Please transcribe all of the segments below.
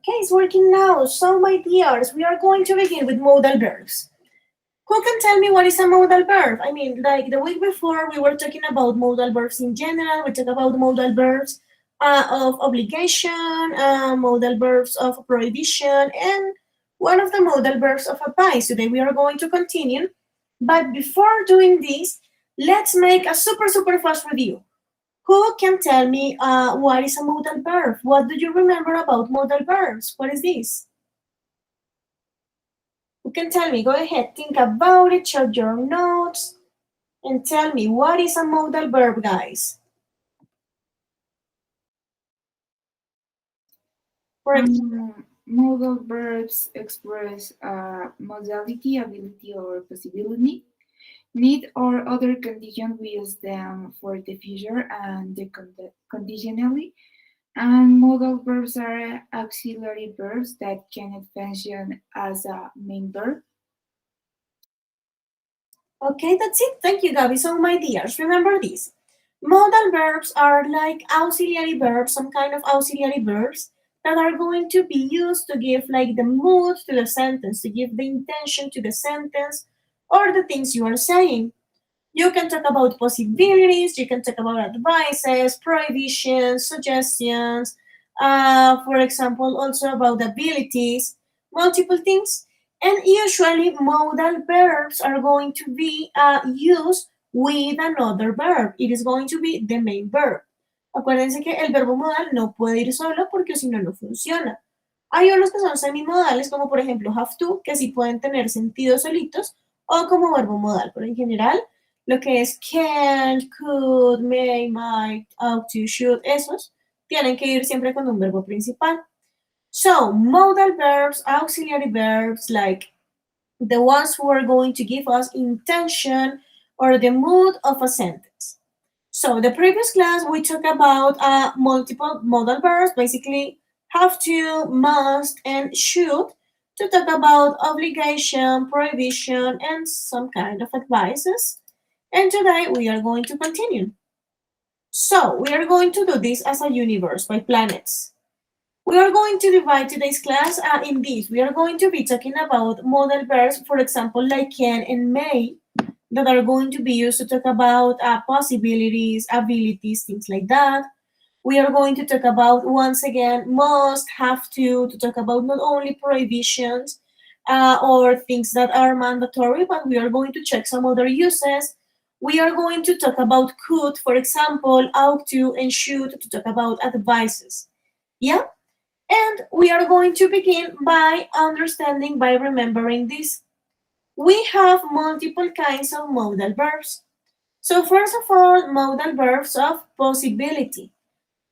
Okay, it's working now. So, my dears, we are going to begin with modal verbs. Who can tell me what is a modal verb? I mean, like the week before, we were talking about modal verbs in general. We talked about modal verbs of obligation, modal verbs of prohibition, and one of the modal verbs of advice. Today, we are going to continue. But before doing this, let's make a super fast review. Who can tell me what is a modal verb? What do you remember about modal verbs? What is this? Who can tell me? Go ahead, think about it, check your notes, and tell me what is a modal verb, guys? For Modal verbs express modality, ability, or possibility, need, or other condition. We use them for the future and the conditionally. And modal verbs are auxiliary verbs that can function as a main verb. Okay, that's it. Thank you, Gabby. So, my dears, remember this. Modal verbs are like auxiliary verbs, some kind of auxiliary verbs that are going to be used to give like the mood to the sentence, to give the intention to the sentence or the things you are saying. You can talk about possibilities, you can talk about advices, prohibitions, suggestions, for example, also about abilities, multiple things. And usually, modal verbs are going to be used with another verb. It is going to be the main verb. Acuérdense que el verbo modal no puede ir solo porque si no, no funciona. Hay unos que son semimodales, como por ejemplo have to, que sí pueden tener sentido solitos, o como verbo modal, pero en general lo que es can, could, may, might, ought to, should, esos tienen que ir siempre con un verbo principal. So, modal verbs, auxiliary verbs, like the ones who are going to give us intention or the mood of a sentence. So, the previous class we talked about multiple modal verbs, basically have to, must, and should, to talk about obligation, prohibition, and some kind of advices. And today we are going to continue. So we are going to do this as a universe by planets. We are going to divide today's class in this. We are going to be talking about modal verbs, for example, like can and may, that are going to be used to talk about possibilities, abilities, things like that. We are going to talk about, once again, must, have to talk about not only prohibitions or things that are mandatory, but we are going to check some other uses. We are going to talk about could, for example, ought to, and should to talk about advices. Yeah? And we are going to begin by understanding, by remembering this. We have multiple kinds of modal verbs. So first of all, modal verbs of possibility.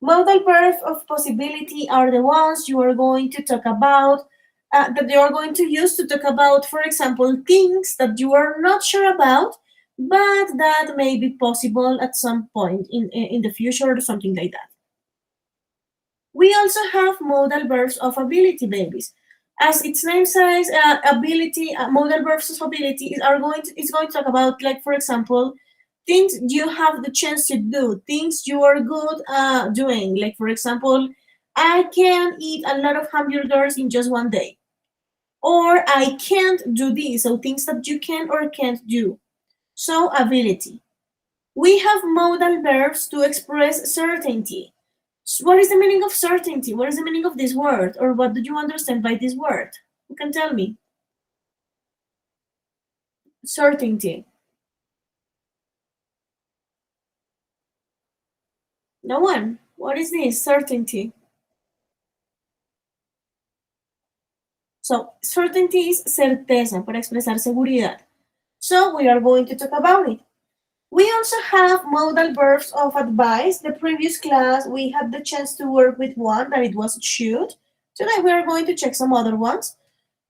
Modal verbs of possibility are the ones you are going to talk about, that you are going to use to talk about, for example, things that you are not sure about, but that may be possible at some point in the future or something like that. We also have modal verbs of ability, babies. As its name says, ability, modal verbs of ability is going to talk about, like, for example, things you have the chance to do, things you are good doing. Like, for example, I can eat a lot of hamburgers in just one day. Or I can't do this. So things that you can or can't do. So ability. We have modal verbs to express certainty. What is the meaning of certainty? What is the meaning of this word? Or what do you understand by this word? Who can tell me? Certainty. No one. What is this? Certainty. So, certainty is certeza, para expresar seguridad. So, we are going to talk about it. We also have modal verbs of advice. The previous class, we had the chance to work with one, that it was should. Today, we are going to check some other ones.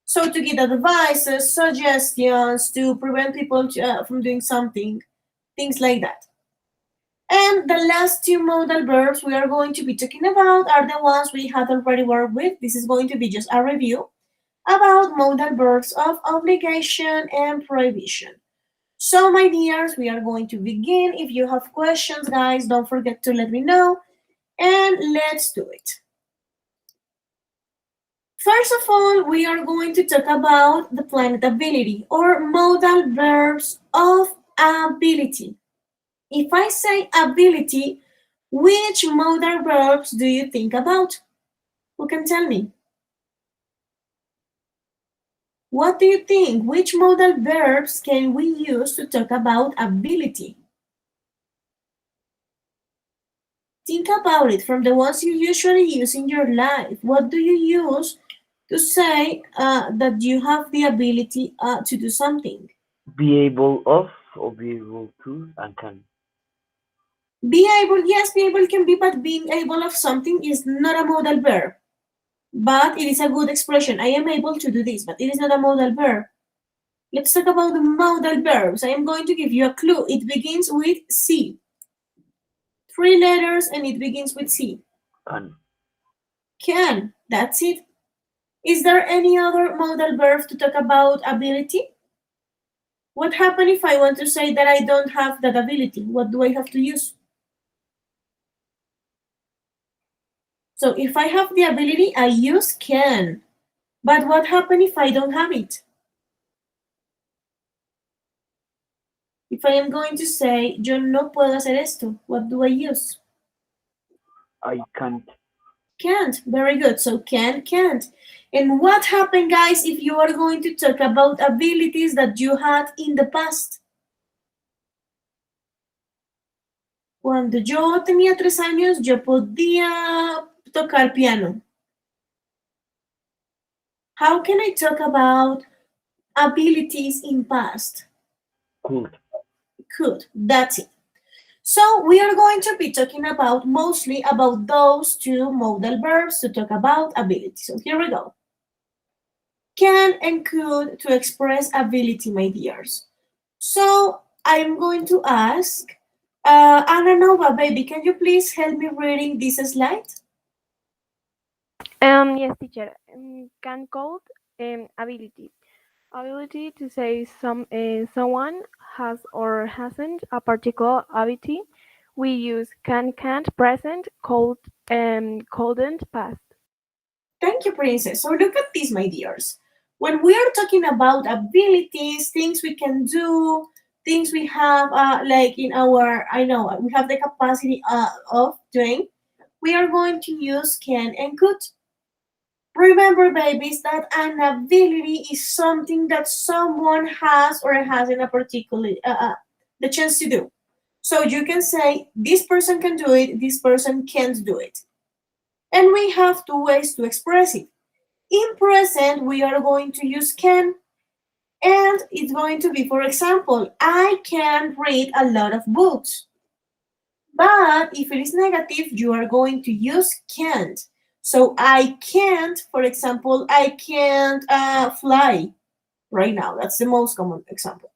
So, to give advices, suggestions, to prevent people from doing something, things like that. And the last two modal verbs we are going to be talking about are the ones we had already worked with. This is going to be just a review about modal verbs of obligation and prohibition. So, my dears, we are going to begin. If you have questions, guys, don't forget to let me know. And let's do it. First of all, we are going to talk about the planet ability or modal verbs of ability. If I say ability, which modal verbs do you think about? Who can tell me? What do you think? Which modal verbs can we use to talk about ability? Think about it from the ones you usually use in your life. What do you use to say that you have the ability to do something? Be able of or be able to and can. Be able, yes, be able can be, but being able of something is not a modal verb. But it is a good expression. I am able to do this, but it is not a modal verb. Let's talk about the modal verbs. I am going to give you a clue. It begins with C. 3 letters and it begins with C. Can. Can. That's it. Is there any other modal verb to talk about ability? What happens if I want to say that I don't have that ability? What do I have to use? So if I have the ability, I use can. But what happens if I don't have it? If I am going to say, yo no puedo hacer esto, what do I use? I can't. Can't. Very good. So can, can't. And what happened, guys, if you are going to talk about abilities that you had in the past? Cuando yo tenía 3 años, yo podía tocar piano. How can I talk about abilities in past? Could. Could. That's it. So we are going to be talking about mostly about those two modal verbs to talk about ability. So here we go. Can and could to express ability, my dears. So I'm going to ask, Anna Nova, baby, can you please help me reading this slide? Yes, teacher. Can code ability. Ability to say someone has or hasn't a particular ability. We use can, can't, present, could, couldn't, past. Thank you, Princess. So look at this, my dears. When we are talking about abilities, things we can do, things we have, like in our, I know, we have the capacity of doing, we are going to use can and could. Remember, babies, that an ability is something that someone has or has in a particular, the chance to do. So you can say, this person can do it, this person can't do it. And we have 2 ways to express it. In present, we are going to use can, and it's going to be, for example, I can read a lot of books. But if it is negative, you are going to use can't. So I can't, for example, I can't fly right now. That's the most common example.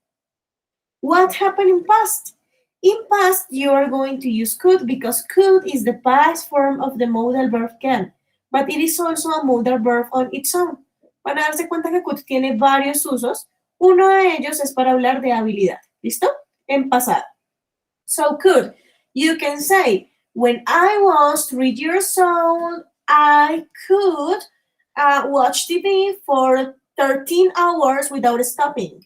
What happened in past? In past, you are going to use could because could is the past form of the modal verb can, but it is also a modal verb on its own. Van a darse cuenta que could tiene varios usos. Uno de ellos es para hablar de habilidad. ¿Listo? En pasado. So could, you can say, when I was 3 years old, I could watch TV for 13 hours without stopping.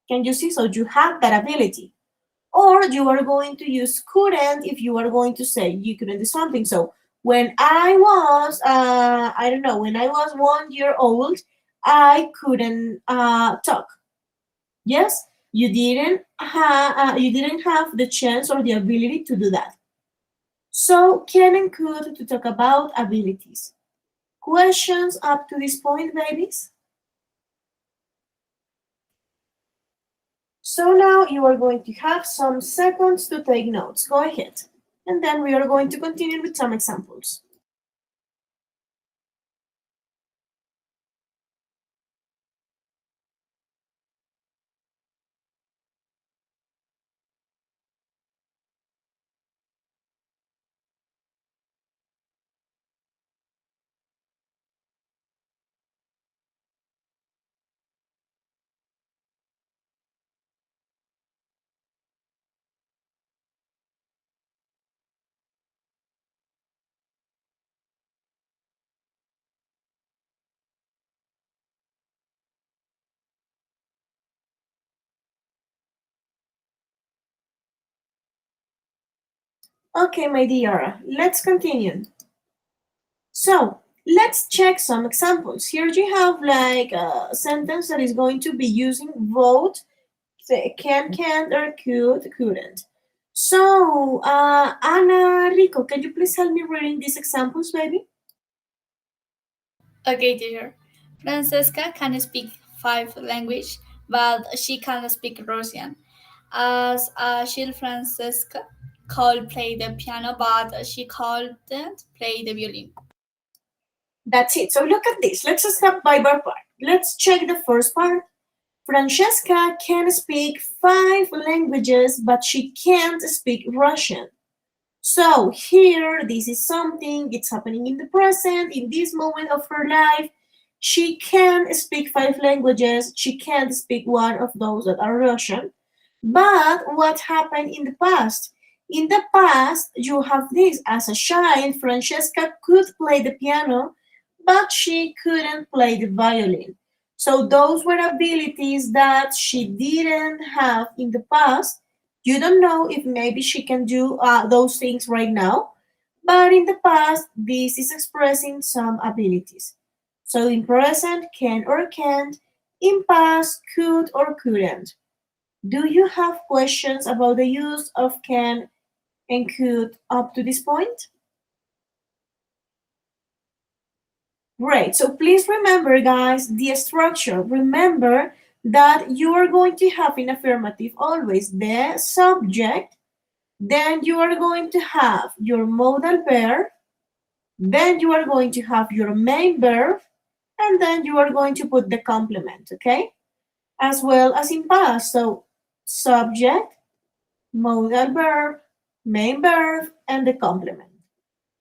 Can you see? So you have that ability. Or you are going to use couldn't if you are going to say you couldn't do something. So when I was, I don't know, when I was 1 year old, I couldn't talk. Yes, you didn't have the chance or the ability to do that. So can and could to talk about abilities. Questions up to this point, babies? So now you are going to have some seconds to take notes. Go ahead. And then we are going to continue with some examples. Okay, my dear, let's continue. So, let's check some examples. Here you have like a sentence that is going to be using both can't, or couldn't. So, Ana Rico, can you please help me reading these examples, baby? Okay, teacher. Francesca can speak 5 languages, but she can't speak Russian. As a child, Francesca could play the piano, but she couldn't play the violin. That's it. So look at this. Let's stop by part. Let's check the first part. Francesca can speak 5 languages, but she can't speak Russian. So here, this is something, it's happening in the present, in this moment of her life. She can speak 5 languages. She can't speak one of those that are Russian. But what happened in the past? In the past, you have this. As a child, Francesca could play the piano, but she couldn't play the violin. So those were abilities that she didn't have in the past. You don't know if maybe she can do those things right now, but in the past, this is expressing some abilities. So in present, can or can't. In past, could or couldn't. Do you have questions about the use of can and could up to this point? Great. So please remember, guys, the structure. Remember that you are going to have in affirmative always the subject, then you are going to have your modal verb, then you are going to have your main verb, and then you are going to put the complement, okay? As well as in past. So subject, modal verb, main verb, and the complement.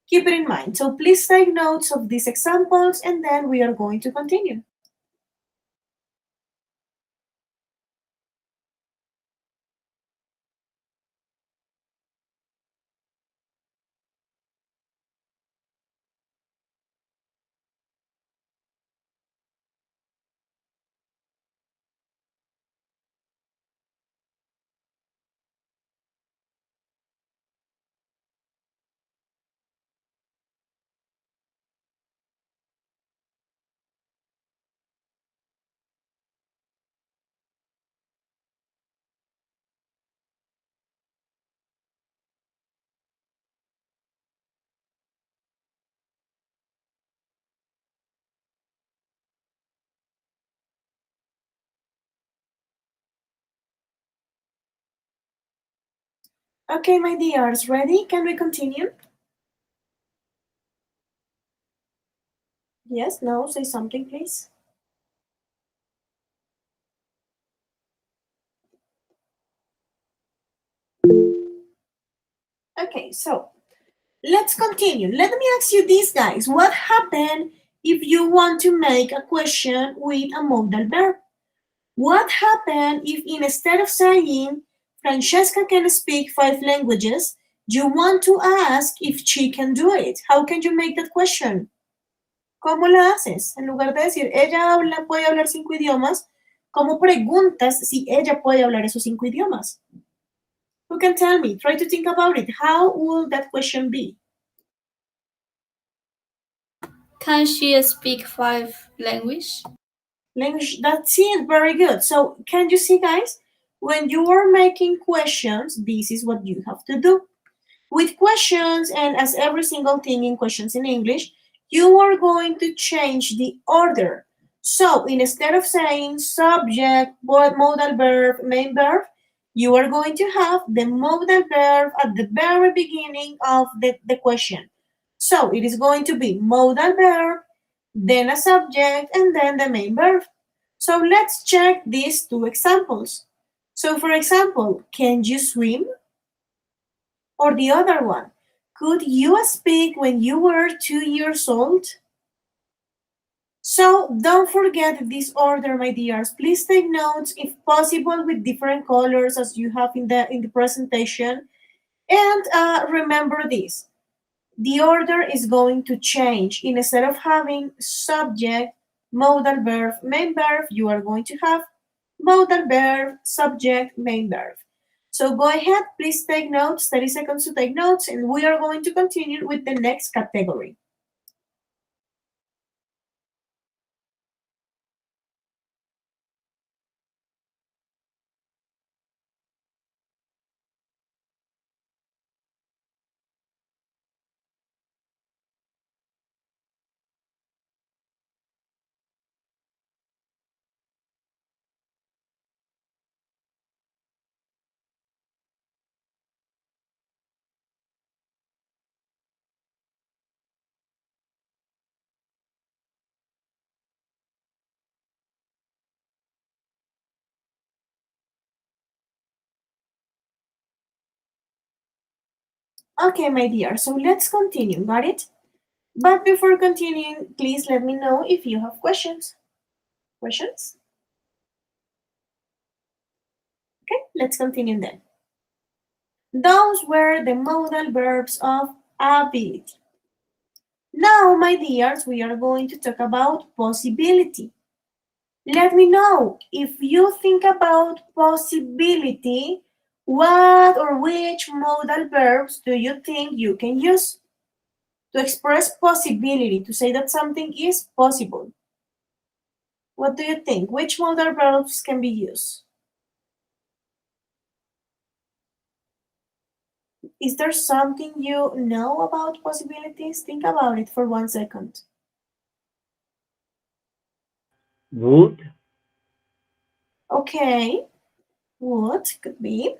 Keep it in mind. So please take notes of these examples and then we are going to continue. Okay, my dears, ready? Can we continue? Yes, no, say something, please. Okay, so let's continue. Let me ask you this, guys. What happened if you want to make a question with a modal verb? What happened if instead of saying Francesca can speak 5 languages, you want to ask if she can do it? How can you make that question? ¿Cómo lo haces? En lugar de decir ella puede hablar 5 idiomas, ¿cómo preguntas si ella puede hablar esos 5 idiomas? Who can tell me? Try to think about it. How will that question be? Can she speak 5 languages? Language, that's it, very good. So can you see, guys? When you are making questions, this is what you have to do. With questions, and as every single thing in questions in English, you are going to change the order. So instead of saying subject, modal verb, main verb, you are going to have the modal verb at the very beginning of the question. So it is going to be modal verb, then a subject, and then the main verb. So let's check these 2 examples. So for example, can you swim? Or the other one, could you speak when you were 2 years old? So don't forget this order, my dears. Please take notes, if possible, with different colors as you have in the presentation. And remember this. The order is going to change. Instead of having subject, modal verb, main verb, you are going to have modal verb, subject, main verb. So go ahead, please take notes, 30 seconds to take notes, and we are going to continue with the next category. Okay, my dear, so let's continue, got it? But before continuing, please let me know if you have questions. Questions? Okay, let's continue then. Those were the modal verbs of ability. Now, my dears, we are going to talk about possibility. Let me know if you think about possibility, what or which modal verbs do you think you can use to express possibility, to say that something is possible? What do you think? Which modal verbs can be used? Is there something you know about possibilities? Think about it for 1 second. Would, Okay, what could be?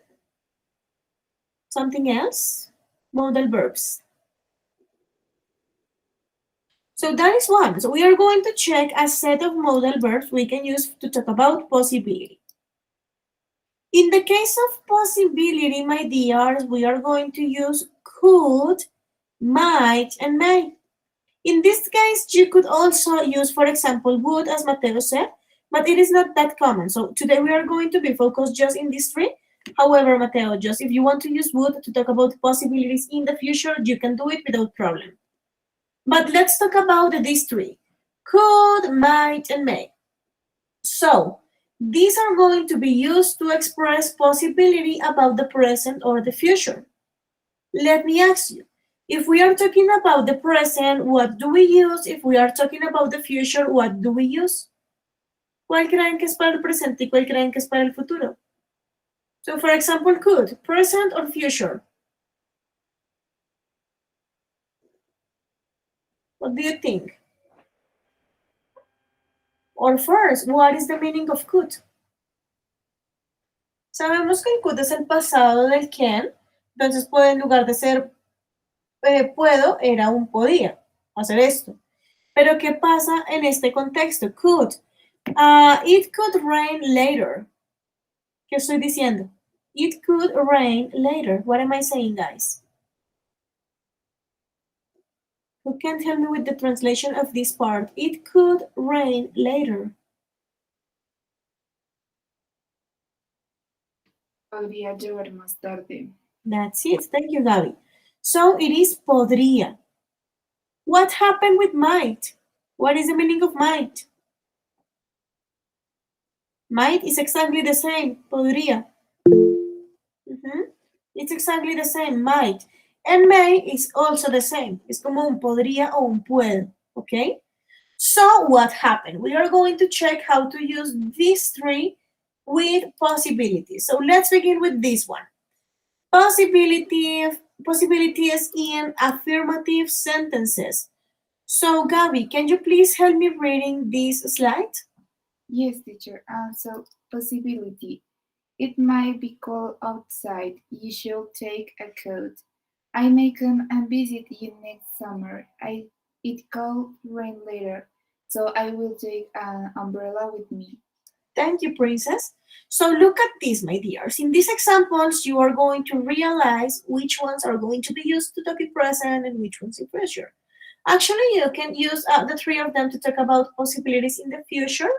Something else? Modal verbs. So that is one. So we are going to check a set of modal verbs we can use to talk about possibility. In the case of possibility, my dears, we are going to use could, might, and may. In this case, you could also use, for example, would, as Mateo said, but it is not that common. So today we are going to be focused just in these three. However, Mateo, just if you want to use would to talk about possibilities in the future, you can do it without problem. But let's talk about these three: could, might, and may. So these are going to be used to express possibility about the present or the future. Let me ask you, if we are talking about the present, what do we use? If we are talking about the future, what do we use? ¿Cuál creen que es para el presente y cuál creen que es para el futuro? So, for example, could, present or future? What do you think? Or first, what is the meaning of could? Sabemos que el could es el pasado del can, entonces puede, en lugar de ser puedo, era un podía hacer esto. Pero ¿qué pasa en este contexto? Could. It could rain later. ¿Qué estoy diciendo? It could rain later. What am I saying, guys? Who can help me with the translation of this part? It could rain later. Podría llover más tarde. That's it. Thank you, Gaby. So it is podría. What happened with might? What is the meaning of might? Might is exactly the same. Podría. It's exactly the same, might. And may is also the same. Es como un podría o un puedo, okay? So what happened? We are going to check how to use these three with possibilities. So let's begin with this one. Possibilities in affirmative sentences. So Gabby, can you please help me reading this slide? Yes, teacher. So possibility. It might be cold outside. You should take a coat. I may come and visit you next summer. It could rain later, so I will take an umbrella with me. Thank you, Princess. So look at this, my dears. In these examples, you are going to realize which ones are going to be used to talk in present and which ones in future. Actually, you can use the three of them to talk about possibilities in the future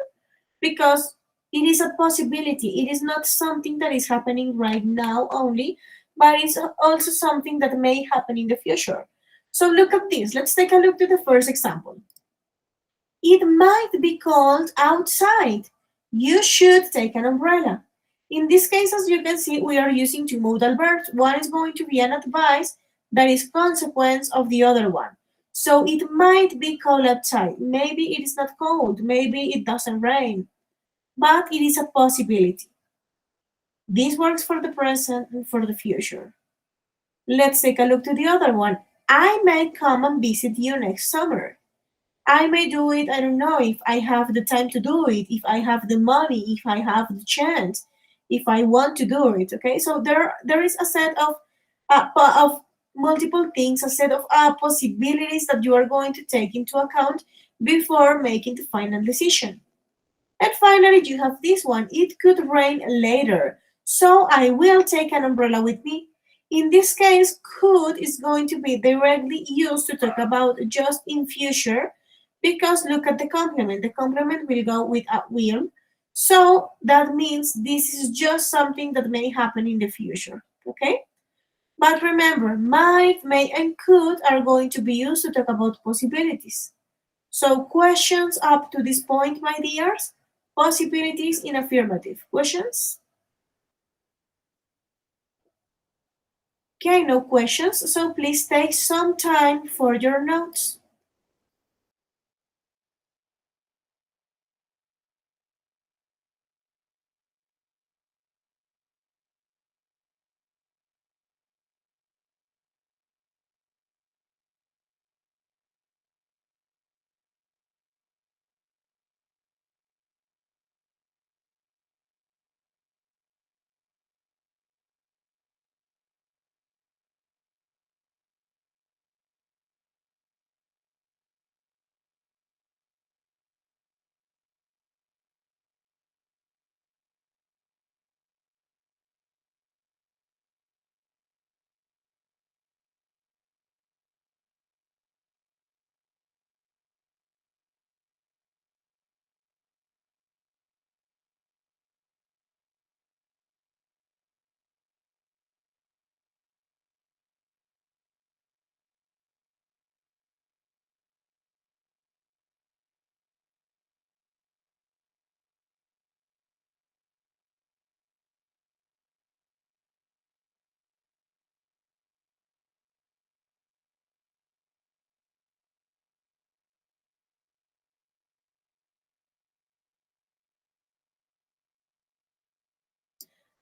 because it is a possibility. It is not something that is happening right now only, but it's also something that may happen in the future. So look at this. Let's take a look at the first example. It might be cold outside. You should take an umbrella. In this case, as you can see, we are using two modal verbs. One is going to be an advice that is consequence of the other one. So it might be cold outside. Maybe it is not cold. Maybe it doesn't rain. But it is a possibility. This works for the present and for the future. Let's take a look to the other one. I may come and visit you next summer. I may do it, I don't know, if I have the time to do it, if I have the money, if I have the chance, if I want to do it. Okay, so there is a set of multiple things, a set of possibilities that you are going to take into account before making the final decision. And finally, you have this one. It could rain later, so I will take an umbrella with me. In this case, could is going to be directly used to talk about just in future because look at the complement. The complement will go with a will. So that means this is just something that may happen in the future. Okay? But remember, might, may, and could are going to be used to talk about possibilities. So questions up to this point, my dears? Possibilities in affirmative. Questions? Okay, no questions. So please take some time for your notes.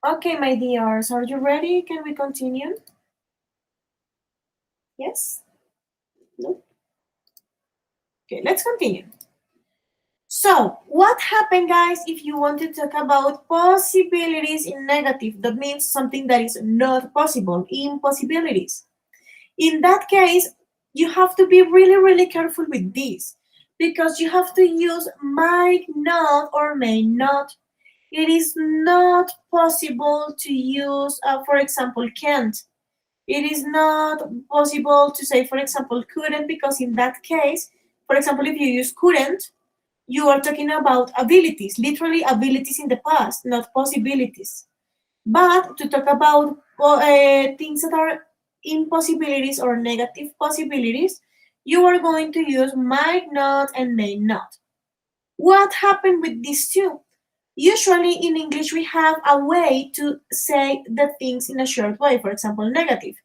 Okay, my dears, are you ready? Can we continue? Yes? No? Okay, let's continue. So, what happened, guys, if you want to talk about possibilities in negative? That means something that is not possible, impossibilities. In that case, you have to be really, really careful with this because you have to use might not or may not. It is not possible to use, for example, can't. It is not possible to say, for example, couldn't, because in that case, for example, if you use couldn't, you are talking about abilities, literally abilities in the past, not possibilities. But to talk about things that are impossibilities or negative possibilities, you are going to use might not and may not. What happened with these two? Usually in English, we have a way to say the things in a short way. For example, negative.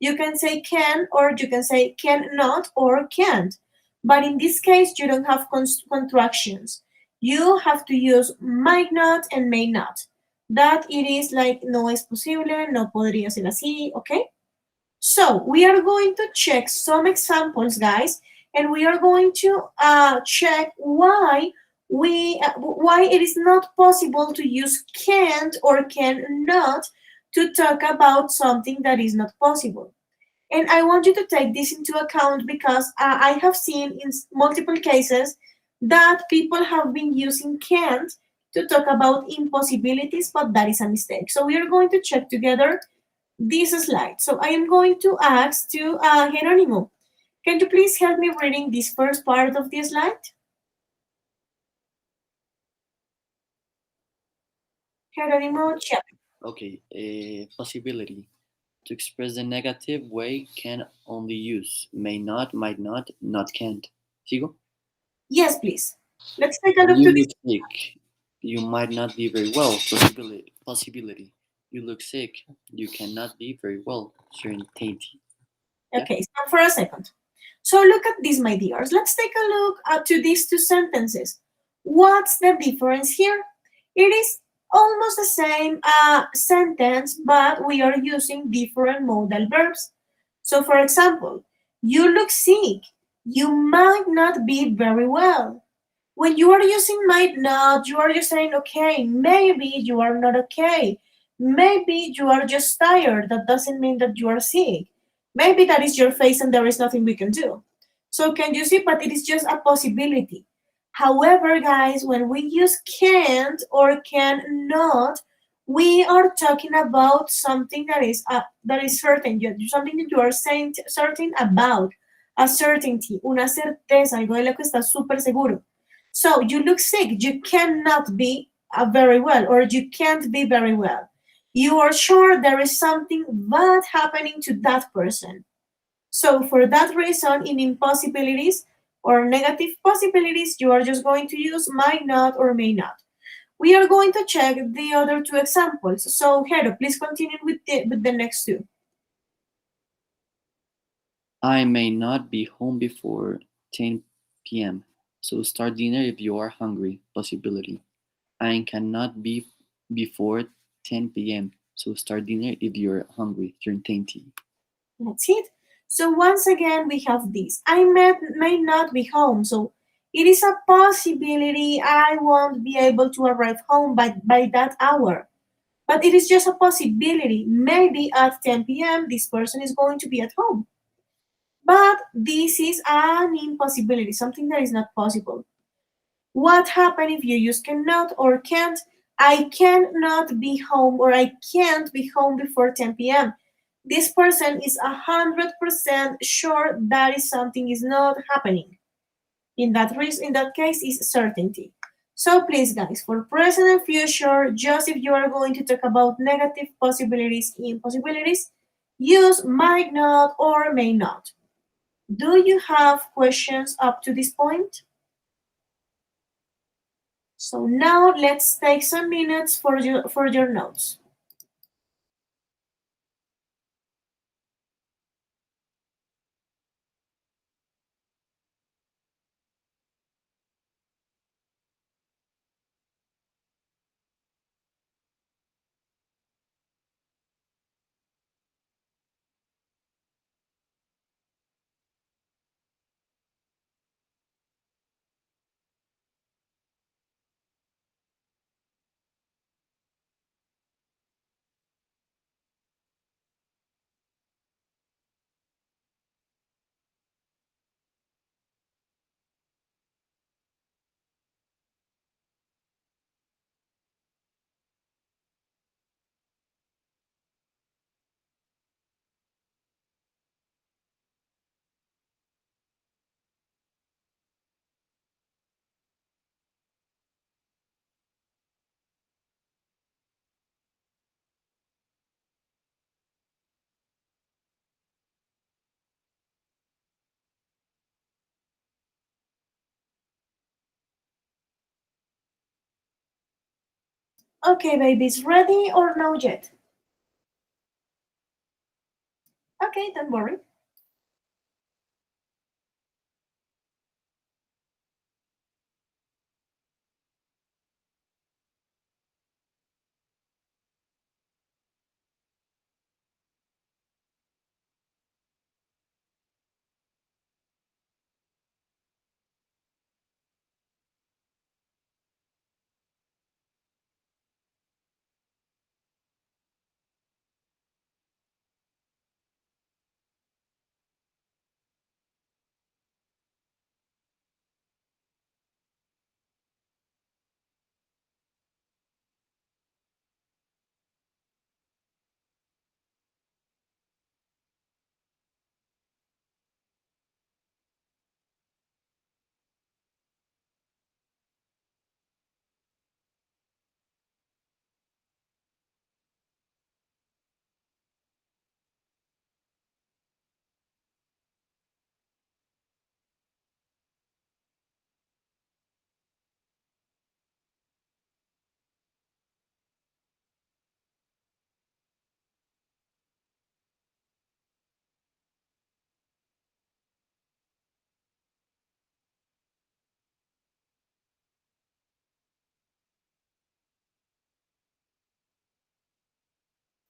You can say can, or you can say cannot or can't. But in this case, you don't have contractions. You have to use might not and may not. That it is like no es posible, no podría ser así, okay? So we are going to check some examples, guys, and we are going to check why it is not possible to use can't or cannot to talk about something that is not possible. And I want you to take this into account because I have seen in multiple cases that people have been using can't to talk about impossibilities, but that is a mistake. So we are going to check together this slide. So I am going to ask to Jeronimo, can you please help me reading this first part of the slide? Jeronimo, check. Okay, a possibility. To express the negative way can only use may not, might not can't. ¿Sigo? Yes, please. Let's take a look You to this. mistake. You might not be very well. Possibility. You look sick. You cannot be very well. Certainty. Yeah. Okay, stop for a second. So look at this, my dears. Let's take a look to these two sentences. What's the difference here? It is almost the same sentence, but we are using different modal verbs. So for example, you look sick. You might not be very well. When you are using might not, you are just saying, okay, maybe you are not okay. Maybe you are just tired. That doesn't mean that you are sick. Maybe that is your face and there is nothing we can do. So can you see? But it is just a possibility. However, guys, when we use can't or cannot, we are talking about something that is certain. Something that you are saying certain about, a certainty, una certeza, algo de lo que estás súper seguro. So you look sick. You cannot be very well, or you can't be very well. You are sure there is something bad happening to that person. So for that reason, in impossibilities or negative possibilities, you are just going to use might not or may not. We are going to check the other two examples. So Hero, please continue with the next two. I may not be home before 10 p.m. So start dinner if you are hungry. Possibility. I cannot be before 10 p.m. So start dinner if you're hungry. Certainty. That's it. So once again, we have this. May not be home. So it is a possibility I won't be able to arrive home by that hour. But it is just a possibility. Maybe at 10 p.m., this person is going to be at home. But this is an impossibility, something that is not possible. What happens if you use cannot or can't? I cannot be home or I can't be home before 10 p.m. This person is 100% sure that is something is not happening. In that case, is certainty. So please, guys, for present and future, just if you are going to talk about negative possibilities, impossibilities, use might not or may not. Do you have questions up to this point? So now let's take some minutes for your notes. Okay, babies, ready or no yet? Okay, don't worry.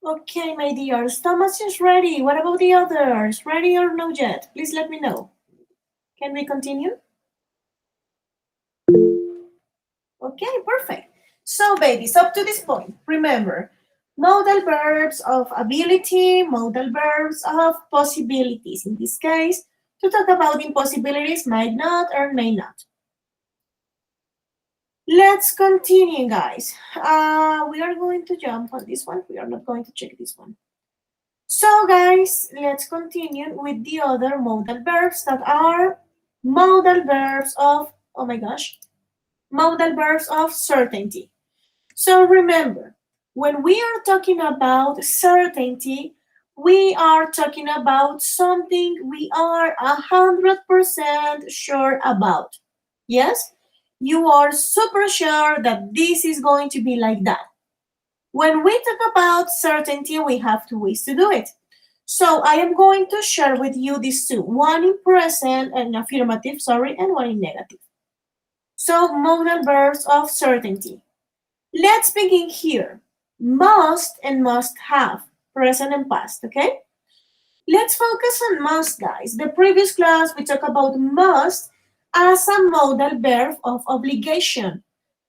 Okay, my dears, Thomas is ready. What about the others? Ready or no yet? Please let me know. Can we continue? Okay, perfect. So, babies, up to this point, remember modal verbs of ability, modal verbs of possibilities. In this case, to talk about impossibilities, might not or may not. Let's continue, guys. We are going to jump on this one. We are not going to check this one. So, guys, let's continue with the other modal verbs that are modal verbs of, oh my gosh, modal verbs of certainty. So remember, when we are talking about certainty, we are talking about something we are 100% sure about. Yes? You are super sure that this is going to be like that. When we talk about certainty, we have two ways to do it. So I am going to share with you these two, one in present and affirmative, sorry, and one in negative. So modal verbs of certainty. Let's begin here. Must and must have, present and past, okay? Let's focus on must, guys. The previous class we talked about must as a modal verb of obligation.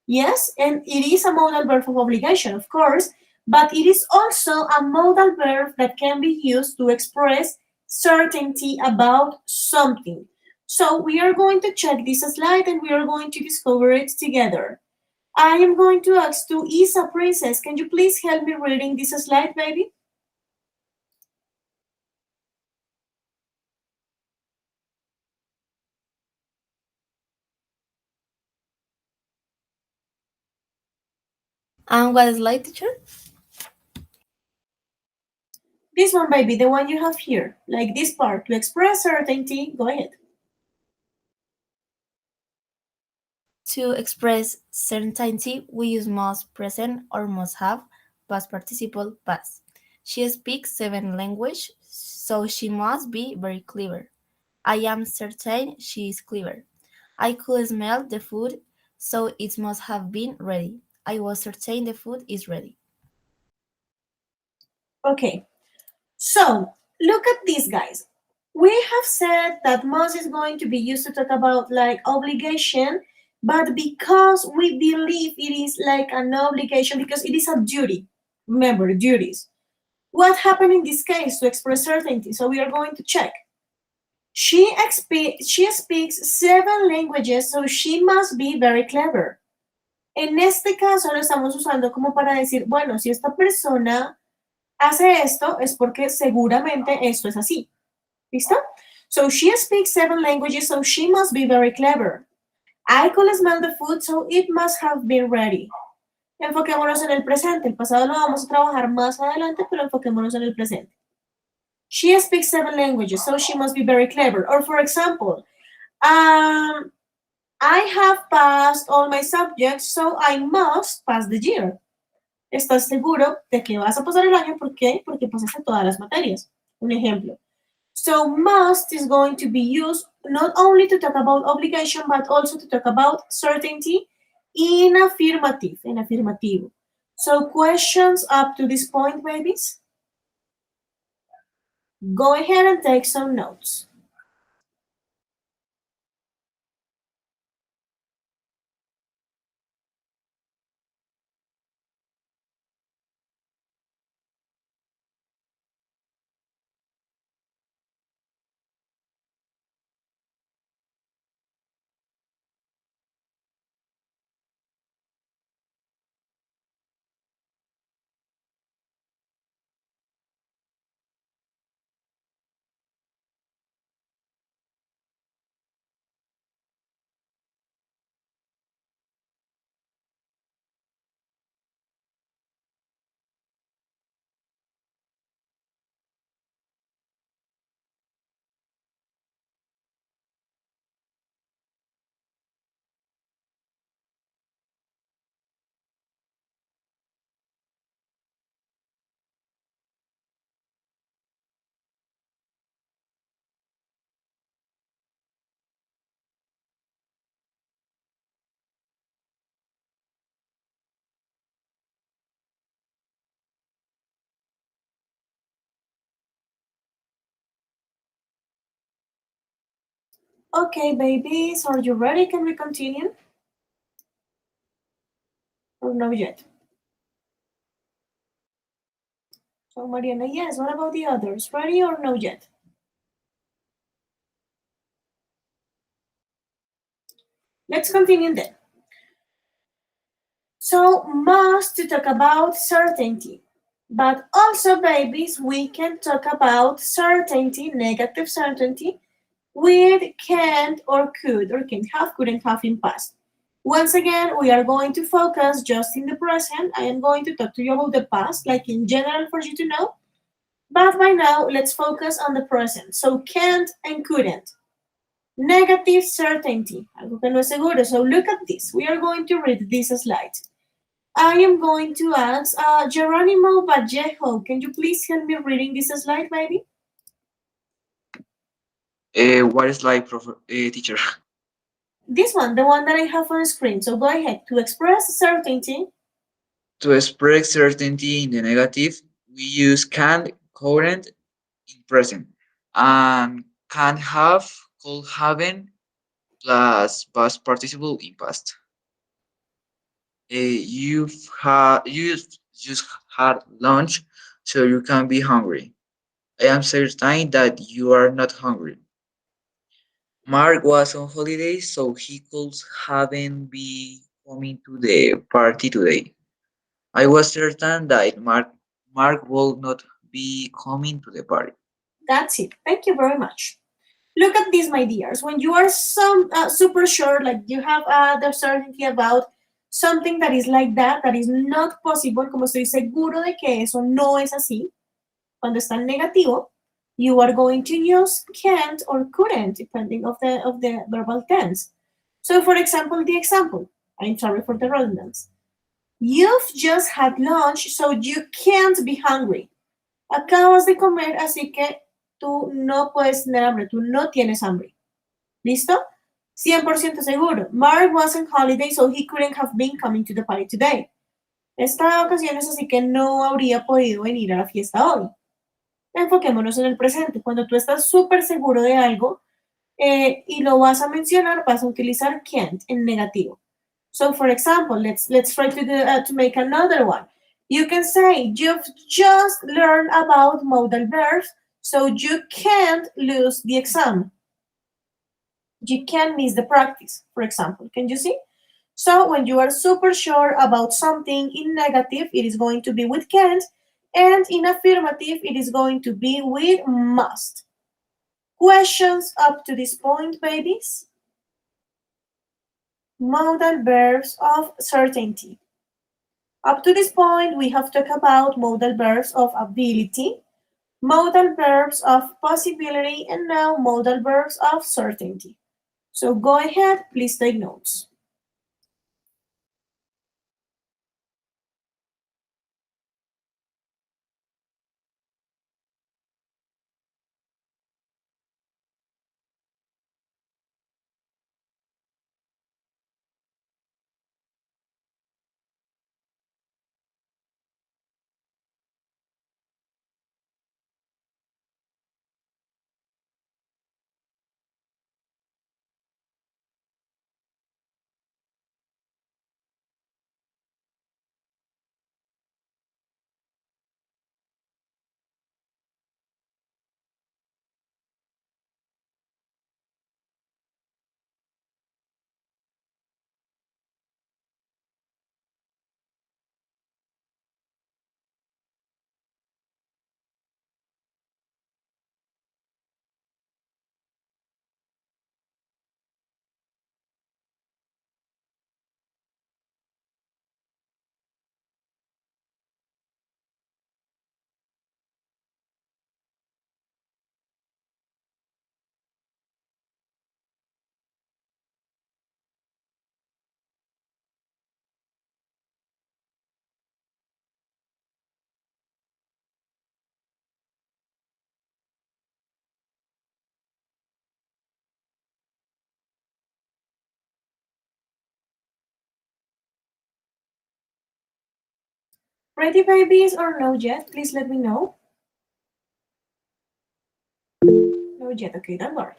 Yes, and it is a modal verb of obligation, of course, but it is also a modal verb that can be used to express certainty about something. So we are going to check this slide and we are going to discover it together. I am going to ask to Isa Princess, can you please help me reading this slide, baby? And what slide, teacher? This one, baby, the one you have here, like this part, to express certainty. Go ahead. To express certainty, we use must present or must have past participle past. She speaks 7 languages, so she must be very clever. I am certain she is clever. I could smell the food, so it must have been ready. I was certain the food is ready. Okay, so look at these guys. We have said that must is going to be used to talk about like obligation, but because we believe it is like an obligation, because it is a duty. Remember, duties. What happened in this case to express certainty? So we are going to check. She speaks 7 languages, so she must be very clever. En este caso lo estamos usando como para decir, bueno, si esta persona hace esto, es porque seguramente esto es así. ¿Listo? So she speaks 7 languages, so she must be very clever. I could smell the food, so it must have been ready. Enfoquémonos en el presente. El pasado lo vamos a trabajar más adelante, pero enfoquémonos en el presente. She speaks 7 languages, so she must be very clever. Or for example, I have passed all my subjects, so I must pass the year. ¿Estás seguro de que vas a pasar el año? ¿Por qué? Porque pasaste todas las materias. Un ejemplo. So must is going to be used not only to talk about obligation, but also to talk about certainty in affirmative, in affirmativo. So questions up to this point, babies? Go ahead and take some notes. Okay, babies, are you ready? Can we continue? Or no yet? So Mariana, yes. What about the others? Ready or no yet? Let's continue then. So must to talk about certainty. But also, babies, we can talk about certainty, negative certainty, with can't or could or can have, couldn't have in past. Once again, we are going to focus just in the present. I am going to talk to you about the past, like in general for you to know. But by now, let's focus on the present. So can't and couldn't. Negative certainty, algo que no es seguro. So look at this. We are going to read this slide. I am going to ask Geronimo Vallejo. Can you please help me reading this slide, baby? What is like, teacher? This one, the one that I have on screen. So go ahead. To express certainty. To express certainty in the negative, we use can, current, in present, and can have, could haven't, plus past participle in past. You just had lunch, so you can be hungry. I am certain that you are not hungry. Mark was on holiday, so he could haven't be coming to the party today. I was certain that Mark would not be coming to the party. That's it. Thank you very much. Look at this, my dears. When you are super sure, like you have the certainty about something that is like that is not possible, como estoy seguro de que eso no es así, cuando está en negativo, you are going to use can't or couldn't, depending of the verbal tense. So, for example, the example. I'm sorry for the redundancy. You've just had lunch, so you can't be hungry. Acabas de comer, así que tú no puedes tener hambre, tú no tienes hambre. ¿Listo? 100% seguro. Mark was on holiday, so he couldn't have been coming to the party today. Está de vacaciones, así que no habría podido venir a la fiesta hoy. Enfoquémonos en el presente. Cuando tú estás súper seguro de algo y lo vas a mencionar, vas a utilizar can't en negativo. So, for example, let's try to make another one. You can say, you've just learned about modal verbs, so you can't lose the exam. You can't miss the practice, for example. Can you see? So when you are super sure about something in negative, it is going to be with can't, and in affirmative, it is going to be with must. Questions up to this point, babies? Modal verbs of certainty. Up to this point, we have talked about modal verbs of ability, modal verbs of possibility, and now modal verbs of certainty. So go ahead, please take notes. Ready, babies, or no yet? Please let me know. No yet, okay, don't worry.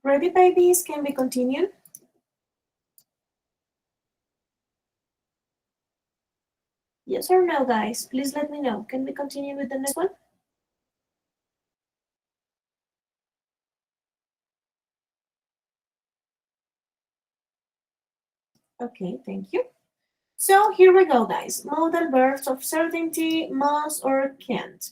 Ready, babies? Can we continue? Yes or no, guys? Please let me know. Can we continue with the next one? Okay, thank you. So here we go, guys. Modal verbs of certainty, must, or can't.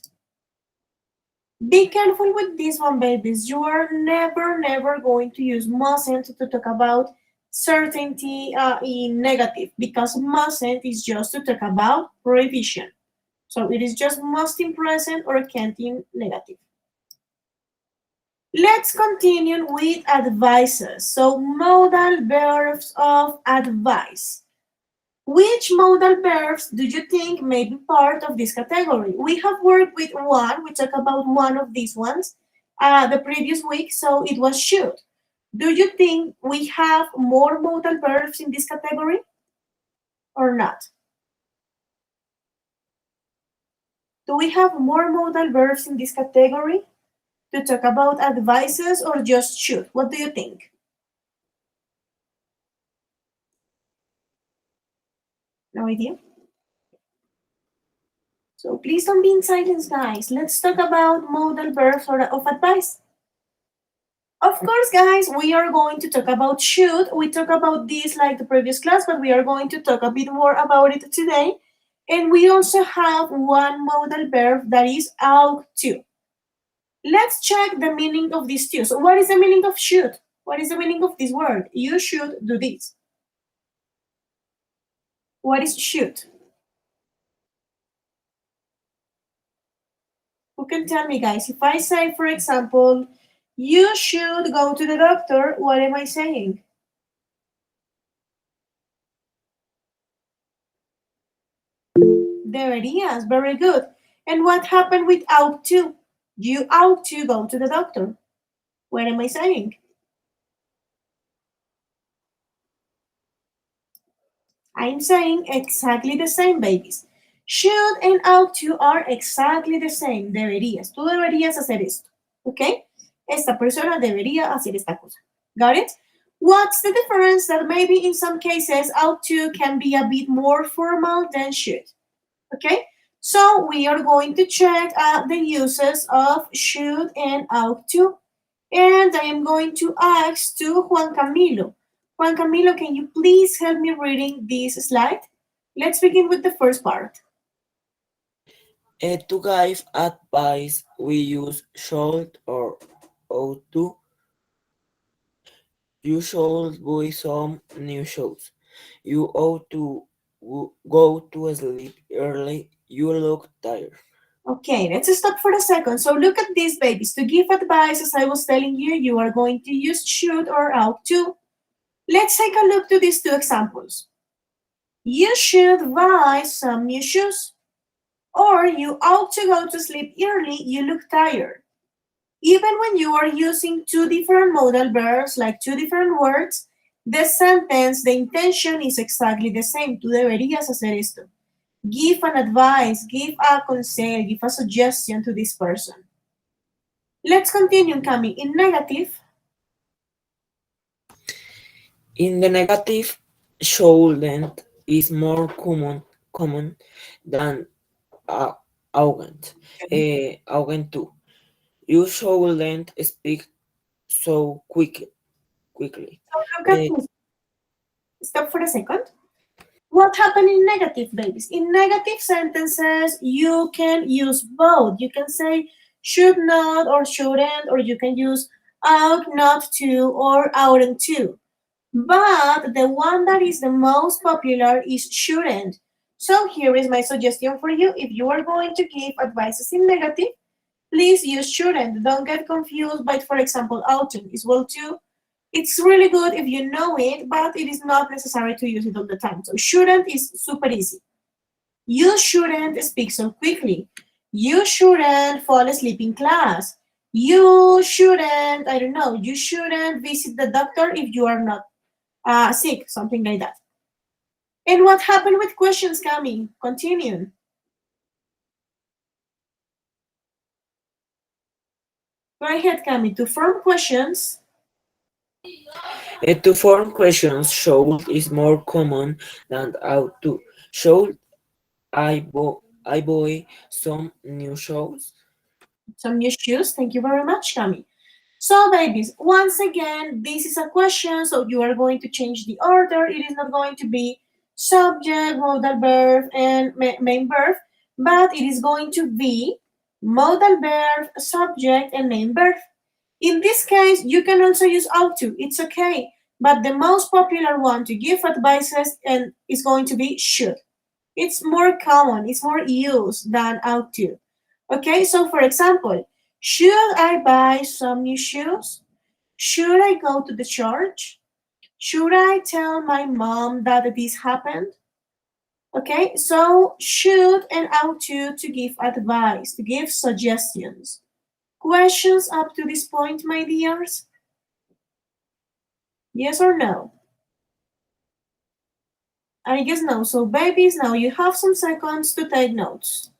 Be careful with this one, babies. You are never going to use mustn't to talk about certainty in negative, because mustn't is just to talk about prohibition. So it is just must in present or can't in negative. Let's continue with advices. So modal verbs of advice. Which modal verbs do you think may be part of this category? We have worked with one. We talked about one of these ones the previous week, so it was should. Do you think we have more modal verbs in this category or not? Do we have more modal verbs in this category to talk about advices or just should? What do you think? No idea? So please don't be in silence, guys. Let's talk about modal verbs of advice. Of course, guys, we are going to talk about should. We talk about this like the previous class, but we are going to talk a bit more about it today. And we also have one modal verb that is ought to. Let's check the meaning of these two. So what is the meaning of should? What is the meaning of this word? You should do this. What is should? Who can tell me, guys? If I say, for example, you should go to the doctor, what am I saying? Deberías, very good. And what happened with ought to? You ought to go to the doctor. What am I saying? I'm saying exactly the same, babies. Should and ought to are exactly the same. Deberías. Tú deberías hacer esto. ¿Ok? Esta persona debería hacer esta cosa. Got it? What's the difference? That maybe in some cases ought to can be a bit more formal than should. Okay? So we are going to check the uses of should and ought to. And I am going to ask to Juan Camilo. Juan Camilo, can you please help me reading this slide? Let's begin with the first part. To give advice, we use should or ought to. You should buy some new shoes. You ought to go to sleep early. You look tired. Okay, let's stop for a second. So look at these, babies. To give advice, as I was telling you, you are going to use should or ought to. Let's take a look to these two examples. You should buy some new shoes. Or you ought to go to sleep early, you look tired. Even when you are using two different modal verbs, like two different words, the sentence, the intention is exactly the same. Tú deberías hacer esto. Give an advice, give a conseil, give a suggestion to this person. Let's continue, coming in negative. In the negative, shouldn't is more common than oughtn't. Oughtn't. You shouldn't speak so quickly. So look at this. Stop for a second. What happened in negative, babies? In negative sentences, you can use both. You can say should not or shouldn't, or you can use ought not to or oughtn't to. But the one that is the most popular is shouldn't. So here is my suggestion for you. If you are going to give advices in negative, please use shouldn't. Don't get confused by, for example, oughtn't is well too. It's really good if you know it, but it is not necessary to use it all the time. So shouldn't is super easy. You shouldn't speak so quickly. You shouldn't fall asleep in class. You shouldn't, I don't know, you shouldn't visit the doctor if you are not sick, something like that. And what happened with questions coming? Continue. Go ahead, Cami, to form questions. To form questions, should is more common than ought to. Should I buy some new shoes? Some new shoes. Thank you very much, Cami. So, babies, once again, this is a question, so you are going to change the order. It is not going to be subject, modal verb, and main verb, but it is going to be modal verb, subject, and main verb. In this case, you can also use ought to. It's okay. But the most popular one to give advices and is going to be should. It's more common, it's more used than ought to. Okay, so for example, should I buy some new shoes? Should I go to the church? Should I tell my mom that this happened? Okay, so should and ought to give advice, to give suggestions. Questions up to this point, my dears? Yes or no? I guess no. So, babies, now you have some seconds to take notes.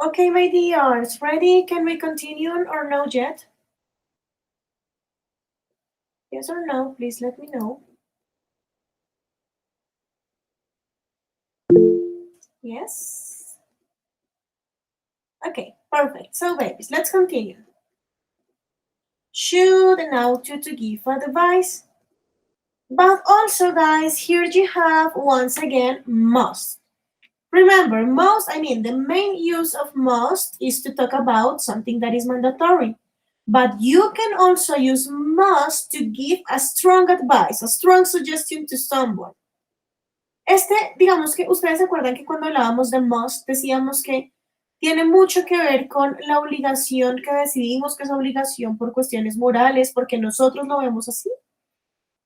Okay, my dears, ready? Can we continue or no yet? Yes or no? Please let me know. Yes? Okay, perfect. So, babies, let's continue. Should and ought to give advice. But also, guys, here you have once again must. Remember, must, I mean, the main use of must is to talk about something that is mandatory. But you can also use must to give a strong advice, a strong suggestion to someone. Digamos que ustedes se acuerdan que cuando hablábamos de must decíamos que tiene mucho que ver con la obligación que decidimos que es obligación por cuestiones morales, porque nosotros lo vemos así.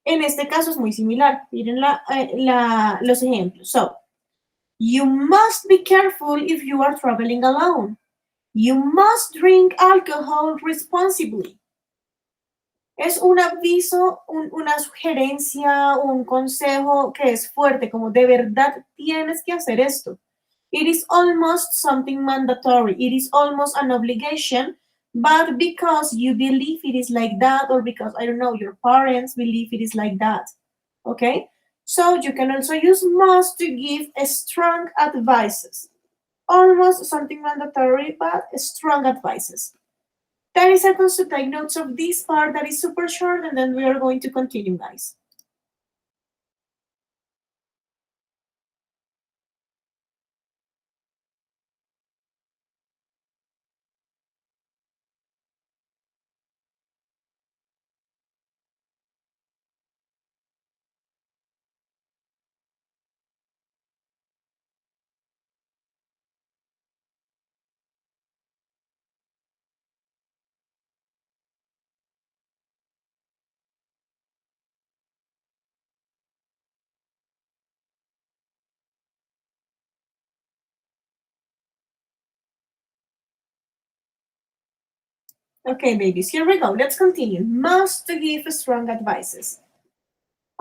En este caso es muy similar. Miren los ejemplos. So, you must be careful if you are traveling alone. You must drink alcohol responsibly. Es un aviso, una sugerencia, un consejo que es fuerte, como de verdad tienes que hacer esto. It is almost something mandatory. It is almost an obligation, but because you believe it is like that, or because, I don't know, your parents believe it is like that. Okay? So you can also use must to give strong advices. Almost something mandatory, but strong advices. 30 seconds to take notes of this part that is super short, and then we are going to continue, guys. Okay, babies, here we go. Let's continue. Must to give strong advices.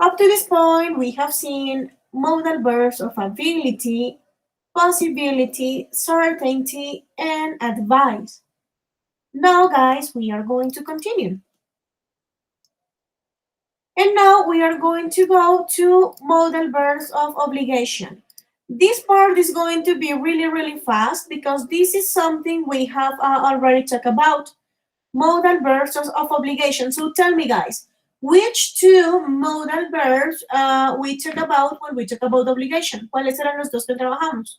Up to this point, we have seen modal verbs of ability, possibility, certainty, and advice. Now, guys, we are going to continue. And now we are going to go to modal verbs of obligation. This part is going to be really, really fast because this is something we have already talked about. Modal verbs of obligation. So tell me, guys, which two modal verbs we talk about when we talk about obligation? ¿Cuáles eran los dos que trabajamos?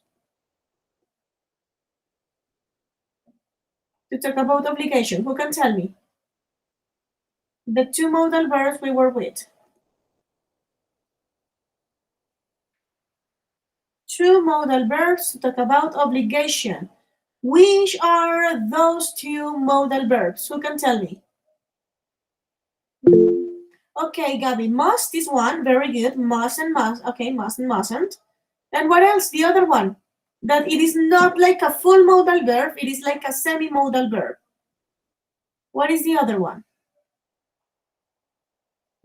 To talk about obligation, who can tell me? The two modal verbs we were with. Two modal verbs to talk about obligation. Which are those two modal verbs? Who can tell me? Okay, Gabby, must is one. Very good. Must and must. Okay, must and mustn't. And what else? The other one. That it is not like a full modal verb. It is like a semi-modal verb. What is the other one?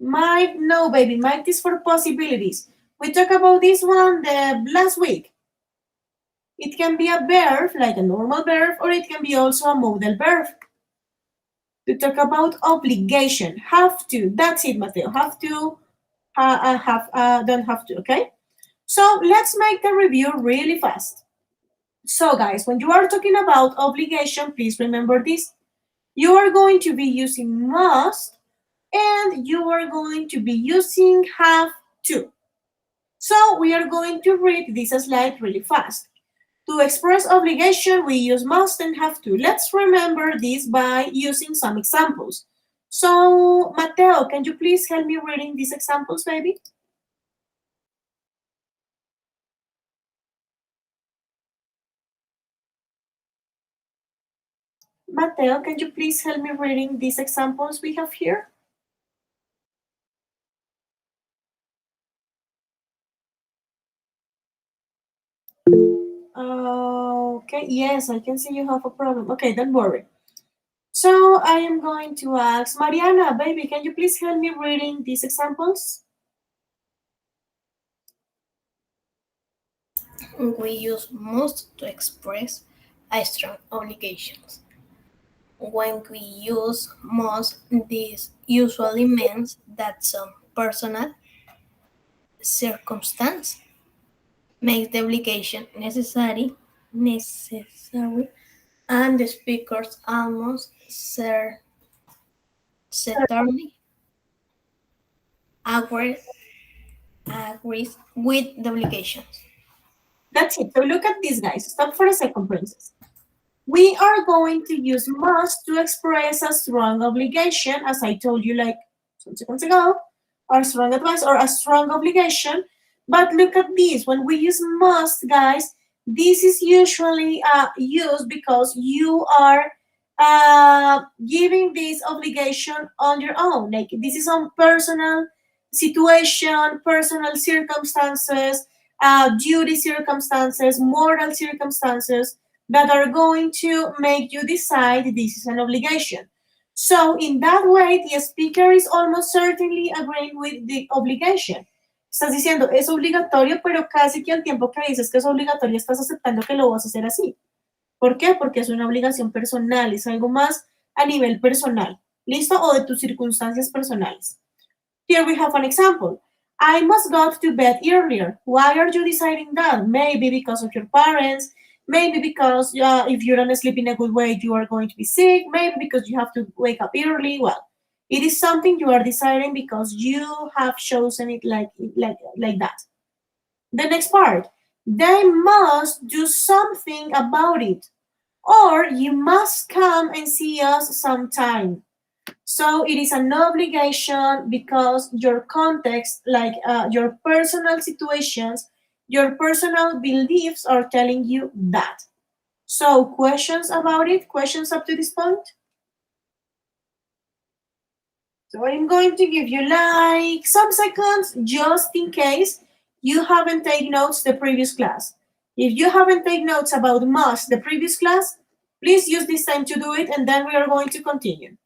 Might, no, baby. Might is for possibilities. We talked about this one the last week. It can be a verb, like a normal verb, or it can be also a modal verb. To talk about obligation, have to. That's it, Mateo. Have to, don't have to, okay? So let's make the review really fast. So guys, when you are talking about obligation, please remember this. You are going to be using must and you are going to be using have to. So we are going to read this slide really fast. To express obligation, we use must and have to. Let's remember this by using some examples. So, Mateo, can you please help me reading these examples, baby? Mateo, can you please help me reading these examples we have here? Okay, yes, I can see you have a problem. Okay, don't worry. So I am going to ask Mariana, baby, can you please help me reading these examples? We use must to express a strong obligations. When we use must, this usually means that some personal circumstance makes the obligation necessary, and the speakers almost certainly agrees with the obligations. That's it. So look at this, guys. Stop for a second, princess. We are going to use must to express a strong obligation, as I told you like some seconds ago, or strong advice or a strong obligation. But look at this. When we use must, guys, this is usually used because you are giving this obligation on your own. Like this is on personal situation, personal circumstances, duty circumstances, moral circumstances that are going to make you decide this is an obligation. So in that way, the speaker is almost certainly agreeing with the obligation. Estás diciendo, es obligatorio, pero casi que al tiempo que dices que es obligatorio, estás aceptando que lo vas a hacer así. ¿Por qué? Porque es una obligación personal, es algo más a nivel personal. ¿Listo? O de tus circunstancias personales. Here we have an example. I must go to bed earlier. Why are you deciding that? Maybe because of your parents. Maybe because if you don't sleep in a good way, you are going to be sick. Maybe because you have to wake up early. Well, it is something you are deciding because you have chosen it like that. The next part. They must do something about it. Or you must come and see us sometime. So it is an obligation because your context, like your personal situations, your personal beliefs are telling you that. So questions about it? Questions up to this point? So I'm going to give you like some seconds just in case you haven't taken notes the previous class. If you haven't taken notes about must the previous class, Please use this time to do it, and then we are going to continue.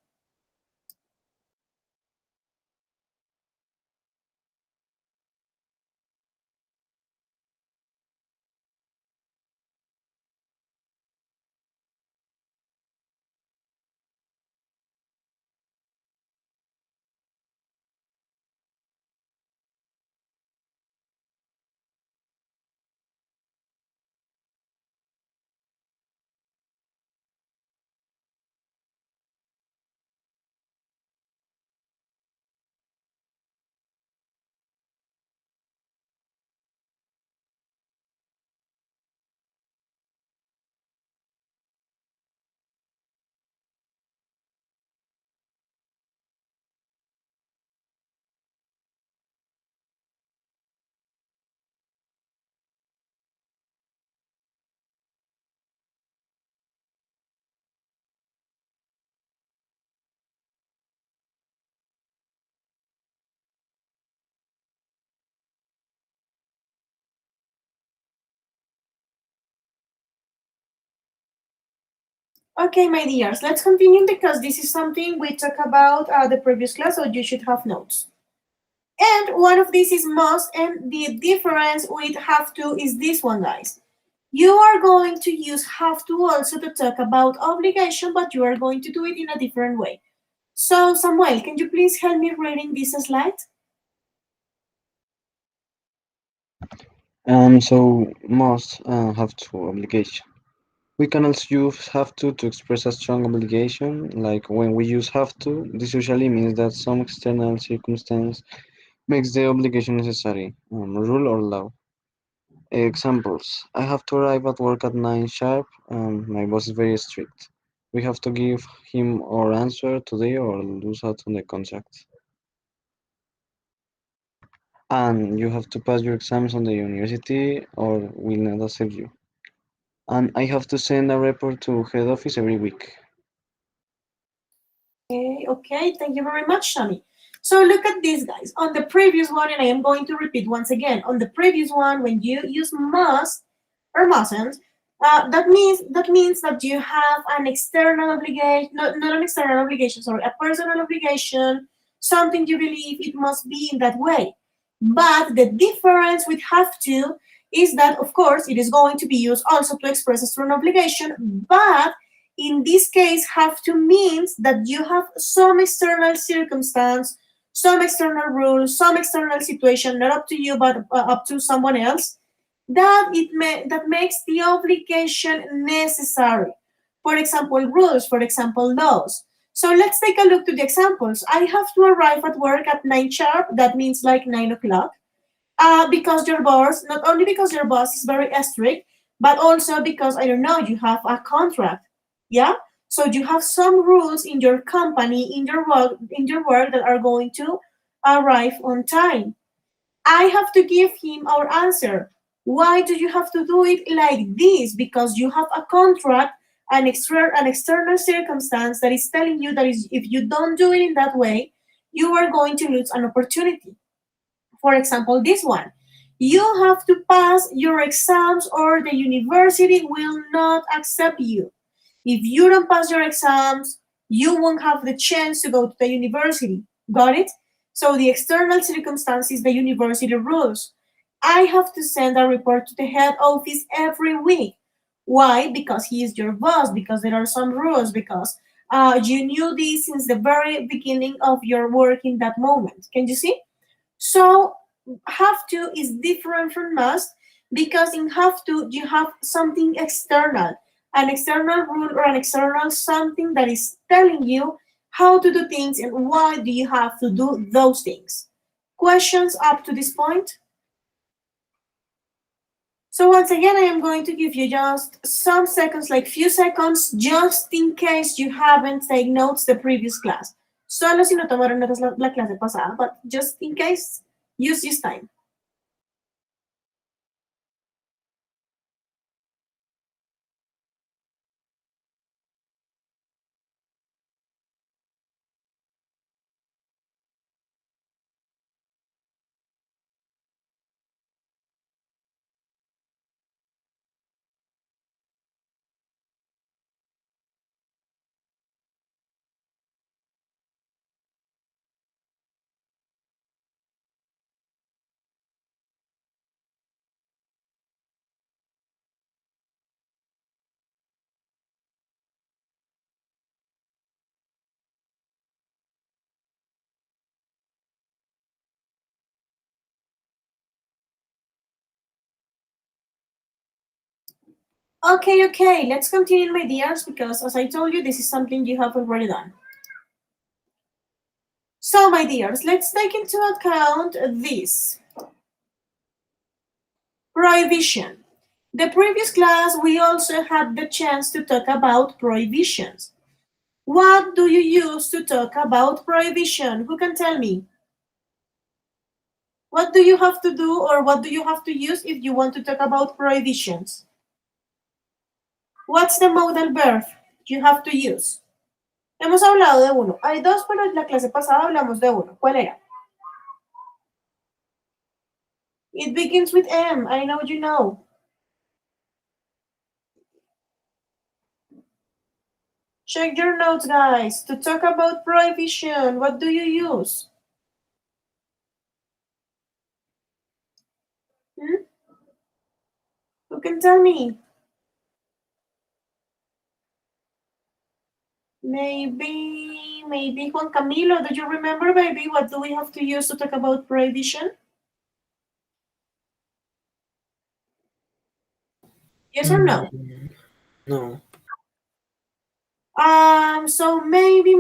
Okay, my dears, let's continue because this is something we talked about the previous class, so you should have notes. And one of these is must, and the difference with have to is this one, guys. You are going to use have to also to talk about obligation, but you are going to do it in a different way. So, Samuel, can you please help me reading this slide? So must have to obligation. We can also use have to express a strong obligation. Like when we use have to, this usually means that some external circumstance makes the obligation necessary, rule or law. Examples: I have to arrive at work at 9 sharp. My boss is very strict. We have to give him our answer today or lose out on the contract. And you have to pass your exams on the university or we'll not accept you. And I have to send a report to head office every week. Okay, thank you very much, Shami. So look at this, guys. On the previous one, and I am going to repeat once again. On the previous one, when you use must or mustn't, that means that you have an external obligation, not an external obligation, sorry, a personal obligation, something you believe it must be in that way. But the difference with have to is that, of course, it is going to be used also to express a strong obligation, but in this case, have to means that you have some external circumstance, some external rule, some external situation, not up to you, but up to someone else, that makes the obligation necessary. For example, rules, for example, laws. So let's take a look to the examples. I have to arrive at work at 9 sharp, that means like 9 o'clock, because your boss, not only because your boss is very strict, but also because, I don't know, you have a contract. Yeah? So you have some rules in your company, in your work that are going to arrive on time. I have to give him our answer. Why do you have to do it like this? Because you have a contract, an external circumstance that is telling you that is, if you don't do it in that way, you are going to lose an opportunity. For example, this one. You have to pass your exams or the university will not accept you. If you don't pass your exams, you won't have the chance to go to the university. Got it? So the external circumstances, the university rules. I have to send a report to the head office every week. Why? Because he is your boss, because there are some rules, because you knew this since the very beginning of your work in that moment. Can you see? So have to is different from must because in have to you have something external, an external rule or an external something that is telling you how to do things and why do you have to do those things. Questions up to this point? So once again, I am going to give you just some seconds, like few seconds, just in case you haven't taken notes the previous class. Solo si no tomaron notas la clase pasada, but just in case, use this time. Okay, let's continue, my dears, because as I told you, this is something you have already done. So, my dears, let's take into account this. Prohibition. The previous class, we also had the chance to talk about prohibitions. What do you use to talk about prohibition? Who can tell me? What do you have to do or what do you have to use if you want to talk about prohibitions? What's the modal verb you have to use? Hemos hablado de uno. Hay dos, pero en la clase pasada hablamos de uno. ¿Cuál era? It begins with M. I know you know. Check your notes, guys. To talk about prohibition, what do you use? Who can tell me? Maybe Juan Camilo. Do you remember, baby? What do we have to use to talk about prohibition? Yes or no? No. So maybe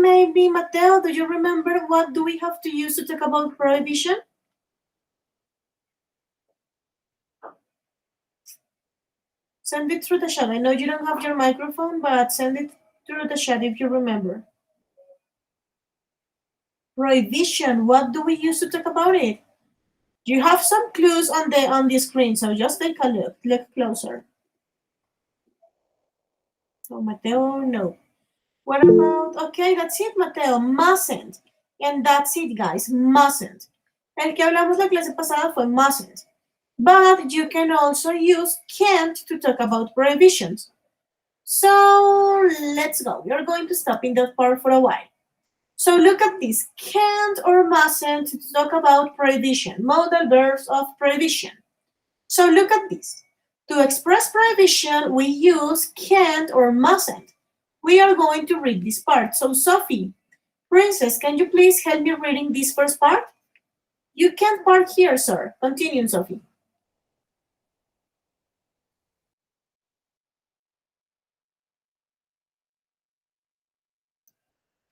Mateo, do you remember what do we have to use to talk about prohibition? Send it through the chat. I know you don't have your microphone, but send it through the chat if you remember. Prohibition, what do we use to talk about it? You have some clues on the screen, so just take a look. Look closer. So Mateo, no. What about, okay, that's it, Mateo, mustn't. And that's it, guys, mustn't. El que hablamos la clase pasada fue mustn't. But you can also use can't to talk about prohibitions. So let's go. We're going to stop in that part for a while. So look at this. Can't or mustn't to talk about prohibition. Modal verbs of prohibition. So look at this. To express prohibition, we use can't or mustn't. We are going to read this part. So Sophie, Princess, can you please help me reading this first part? You can't park here, sir. Continue, Sophie.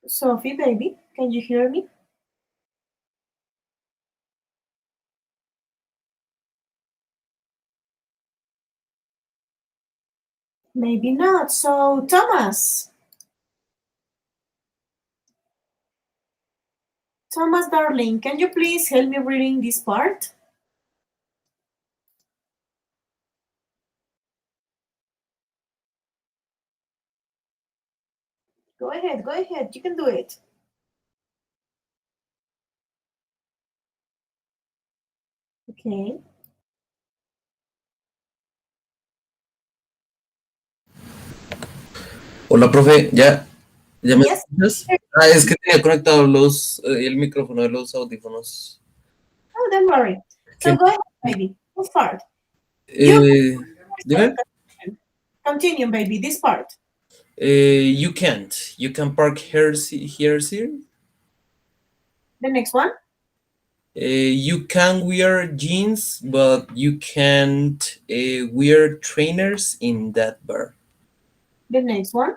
Sophie, baby, can you hear me? Maybe not. So, Thomas. Thomas, darling, can you please help me reading this part? Go ahead. You can do it. Okay. Hola, profe, ¿ya me Yes. escuchas? Es que tenía conectado el micrófono de los audífonos. Oh, don't worry. So go ahead, baby. This part. Dime. Continue, baby. This part. You can't. You can park here. The next one. You can wear jeans, but you can't wear trainers in that bar. The next one.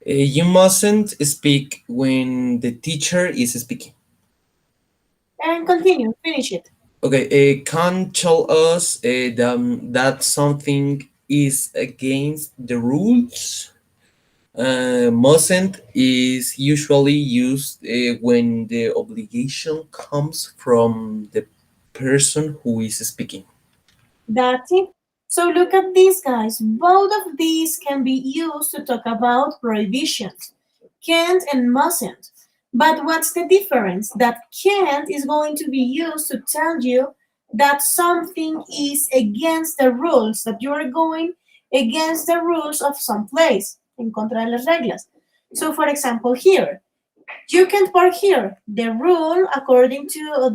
You mustn't speak when the teacher is speaking. And continue. Finish it. Okay, can't tell us that something is against the rules. Mustn't is usually used when the obligation comes from the person who is speaking. That's it. So look at these, guys. Both of these can be used to talk about prohibitions. Can't and mustn't. But what's the difference? That can't is going to be used to tell you that something is against the rules, that you are going against the rules of some place, en contra de las reglas. So for example, here, you can't park here. The rule, according to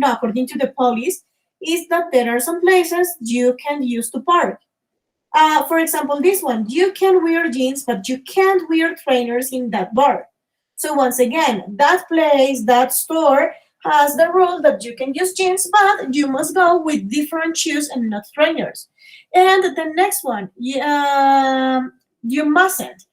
according to the police, is that there are some places you can use to park. For example, this one, you can wear jeans, but you can't wear trainers in that bar. So once again, that place, that store has the rule that you can use jeans, but you must go with different shoes and not trainers. And the next one, you mustn't.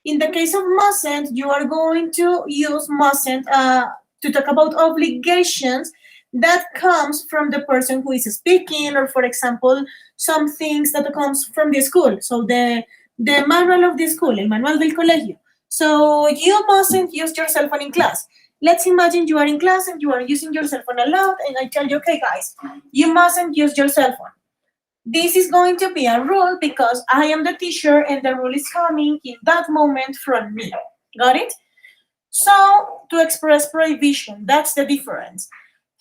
In the case of mustn't, you are going to use mustn't to talk about obligations that comes from the person who is speaking, or for example, some things that comes from the school. So the manual of the school, el manual del colegio. So you mustn't use your cell phone in class. Let's imagine you are in class and you are using your cell phone a lot, and I tell you, okay, guys, you mustn't use your cell phone. This is going to be a rule because I am the teacher and the rule is coming in that moment from me. Got it? So, to express prohibition, that's the difference.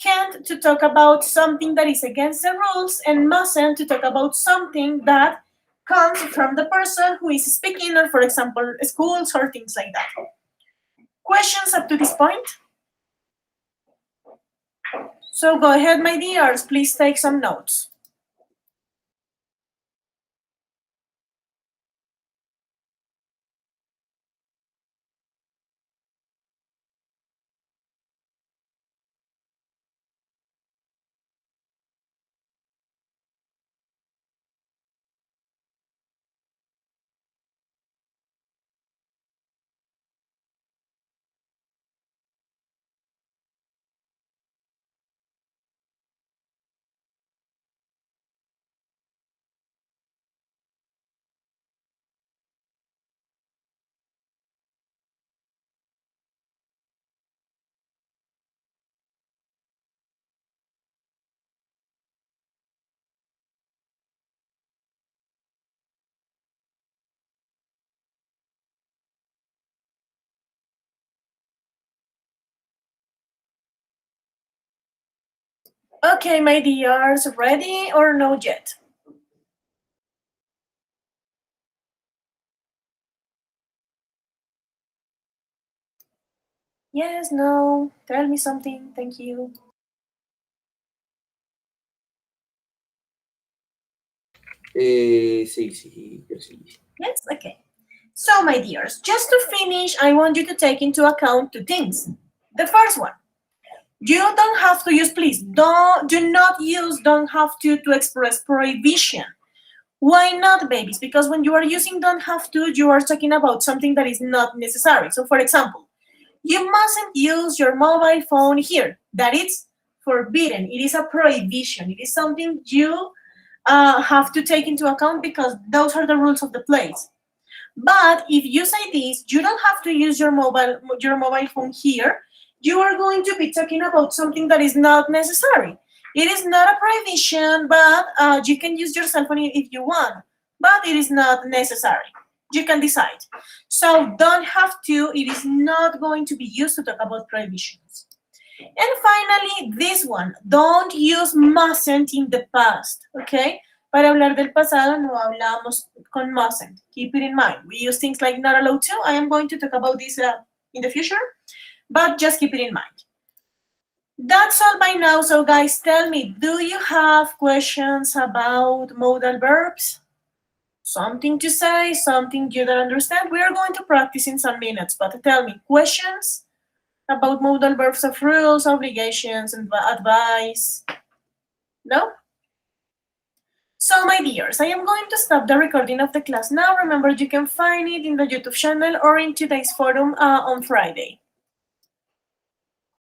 Can't to talk about something that is against the rules, and mustn't to talk about something that comes from the person who is speaking, or for example, schools or things like that. Questions up to this point? So go ahead, my dears, please take some notes. Okay, my dears, ready or no yet? Yes, no, tell me something, thank you. Sí, sí, yo sí. Yes, okay. So, my dears, just to finish, I want you to take into account two things. The first one, you don't have to use, please, do not use don't have to express prohibition. Why not, babies? Because when you are using don't have to, you are talking about something that is not necessary. So, for example, you mustn't use your mobile phone here. That is forbidden. It is a prohibition. It is something you have to take into account because those are the rules of the place. But if you say this, you don't have to use your mobile phone here. You are going to be talking about something that is not necessary. It is not a prohibition, but you can use your cell phone if you want. But it is not necessary. You can decide. So don't have to. It is not going to be used to talk about prohibitions. And finally, this one. Don't use mustn't in the past. Okay? Para hablar del pasado no hablamos con mustn't. Keep it in mind. We use things like not allowed to. I am going to talk about this in the future, but just keep it in mind. That's all by now. So guys, tell me, do you have questions about modal verbs? Something to say, something you don't understand? We are going to practice in some minutes, but tell me, questions about modal verbs of rules, obligations, and advice? No? So, my dears, I am going to stop the recording of the class now. Remember, you can find it in the YouTube channel or in today's forum on Friday.